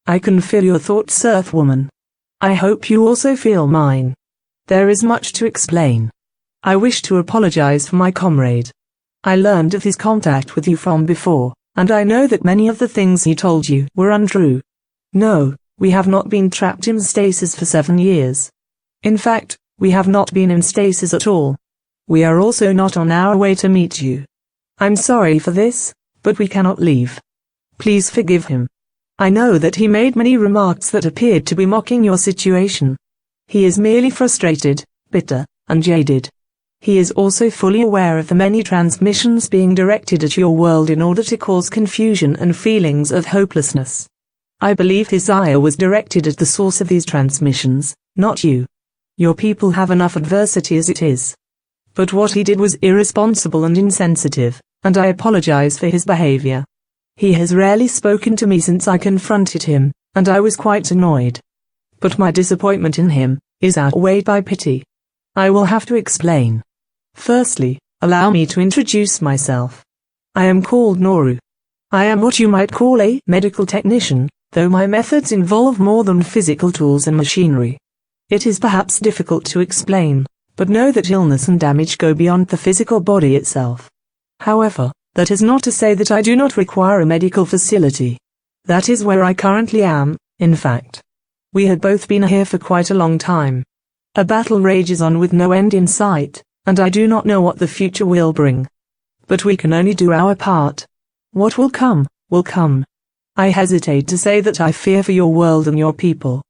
I can feel your thoughts, Earthwoman. I hope you also feel mine. There is much to explain. I wish to apologize for my comrade. I learned of his contact with you from before, and I know that many of the things he told you were untrue. No, we have not been trapped in stasis for 7 years. In fact, we have not been in stasis at all. We are also not on our way to meet you. I'm sorry for this, but we cannot leave. Please forgive him. I know that he made many remarks that appeared to be mocking your situation. He is merely frustrated, bitter, and jaded. He is also fully aware of the many transmissions being directed at your world in order to cause confusion and feelings of hopelessness. I believe his ire was directed at the source of these transmissions, not you. Your people have enough adversity as it is. But what he did was irresponsible and insensitive, and I apologize for his behavior. He has rarely spoken to me since I confronted him, and I was quite annoyed. But my disappointment in him is outweighed by pity. I will have to explain. Firstly, allow me to introduce myself. I am called Noru. I am what you might call a medical technician, though my methods involve more than physical tools and machinery. It is perhaps difficult to explain, but know that illness and damage go beyond the physical body itself. However, that is not to say that I do not require a medical facility. That is where I currently am, in fact. We had both been here for quite a long time. A battle rages on with no end in sight, and I do not know what the future will bring. But we can only do our part. What will come, will come. I hesitate to say that I fear for your world and your people.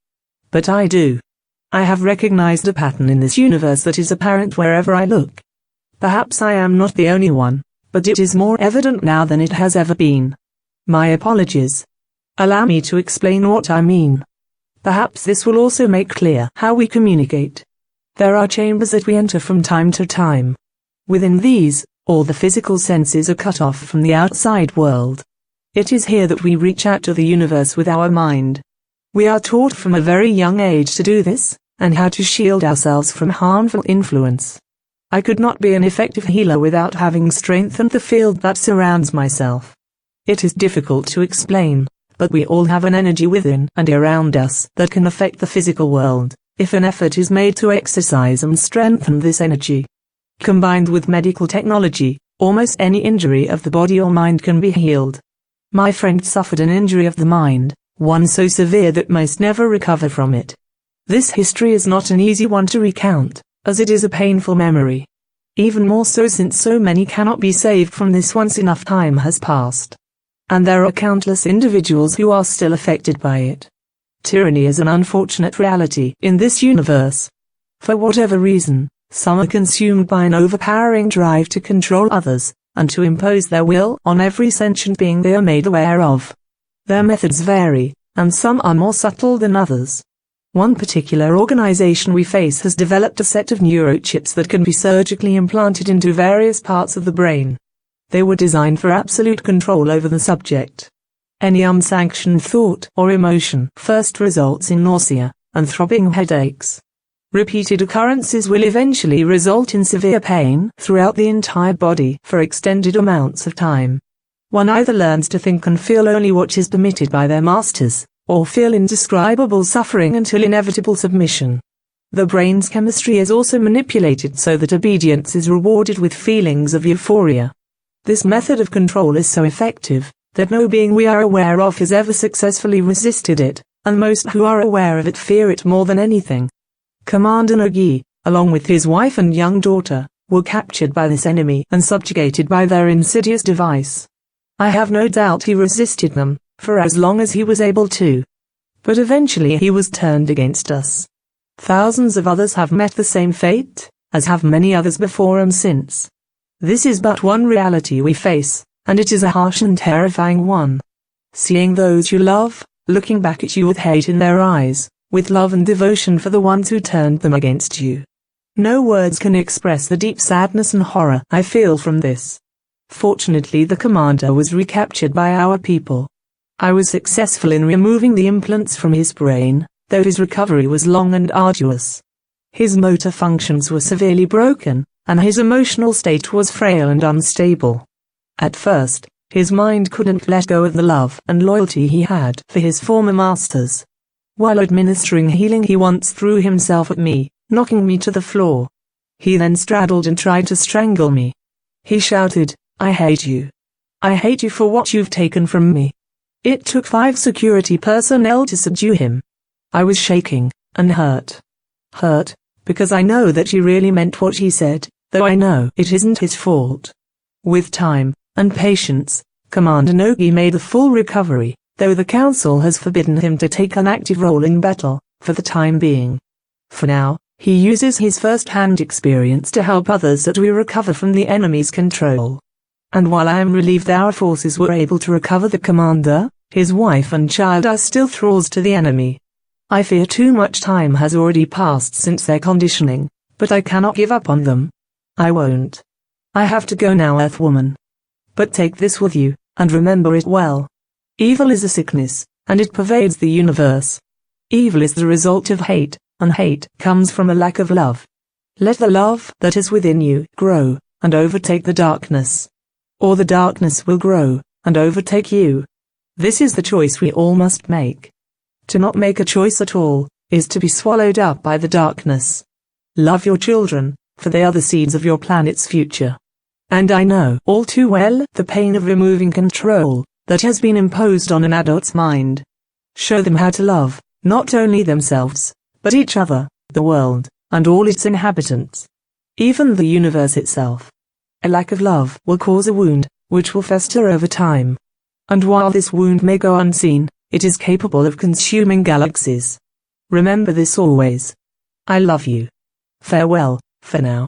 But I do. I have recognized a pattern in this universe that is apparent wherever I look. Perhaps I am not the only one, but it is more evident now than it has ever been. My apologies. Allow me to explain what I mean. Perhaps this will also make clear how we communicate. There are chambers that we enter from time to time. Within these, all the physical senses are cut off from the outside world. It is here that we reach out to the universe with our mind. We are taught from a very young age to do this, and how to shield ourselves from harmful influence. I could not be an effective healer without having strengthened the field that surrounds myself. It is difficult to explain, but we all have an energy within and around us that can affect the physical world, if an effort is made to exercise and strengthen this energy. Combined with medical technology, almost any injury of the body or mind can be healed. My friend suffered an injury of the mind, one so severe that most never recover from it. This history is not an easy one to recount, as it is a painful memory. Even more so since so many cannot be saved from this once enough time has passed. And there are countless individuals who are still affected by it. Tyranny is an unfortunate reality in this universe. For whatever reason, some are consumed by an overpowering drive to control others, and to impose their will on every sentient being they are made aware of. Their methods vary, and some are more subtle than others. One particular organization we face has developed a set of neurochips that can be surgically implanted into various parts of the brain. They were designed for absolute control over the subject. Any unsanctioned thought or emotion first results in nausea and throbbing headaches. Repeated occurrences will eventually result in severe pain throughout the entire body for extended amounts of time. One either learns to think and feel only what is permitted by their masters, or feel indescribable suffering until inevitable submission. The brain's chemistry is also manipulated so that obedience is rewarded with feelings of euphoria. This method of control is so effective that no being we are aware of has ever successfully resisted it, and most who are aware of it fear it more than anything. Commander Nogi, along with his wife and young daughter, were captured by this enemy and subjugated by their insidious device. I have no doubt he resisted them, for as long as he was able to. But eventually he was turned against us. Thousands of others have met the same fate, as have many others before and since. This is but one reality we face, and it is a harsh and terrifying one. Seeing those you love, looking back at you with hate in their eyes, with love and devotion for the ones who turned them against you. No words can express the deep sadness and horror I feel from this. Fortunately, the commander was recaptured by our people. I was successful in removing the implants from his brain, though his recovery was long and arduous. His motor functions were severely broken, and his emotional state was frail and unstable. At first, His mind couldn't let go of the love and loyalty he had for his former masters. While administering healing, he once threw himself at me, knocking me to the floor. He then straddled and tried to strangle me. He shouted, "I hate you. I hate you for what you've taken from me." It took 5 security personnel to subdue him. I was shaking and hurt. Hurt, because I know that he really meant what he said, though I know it isn't his fault. With time and patience, Commander Nogi made a full recovery, though the Council has forbidden him to take an active role in battle, for the time being. For now, he uses his first-hand experience to help others as we recover from the enemy's control. And while I am relieved our forces were able to recover the commander, his wife and child are still thralls to the enemy. I fear too much time has already passed since their conditioning, but I cannot give up on them. I won't. I have to go now, Earthwoman. But take this with you, and remember it well. Evil is a sickness, and it pervades the universe. Evil is the result of hate, and hate comes from a lack of love. Let the love that is within you grow, and overtake the darkness. Or the darkness will grow, and overtake you. This is the choice we all must make. To not make a choice at all, is to be swallowed up by the darkness. Love your children, for they are the seeds of your planet's future. And I know all too well the pain of removing control that has been imposed on an adult's mind. Show them how to love, not only themselves, but each other, the world, and all its inhabitants. Even the universe itself. A lack of love will cause a wound, which will fester over time. And while this wound may go unseen, it is capable of consuming galaxies. Remember this always. I love you. Farewell, for now.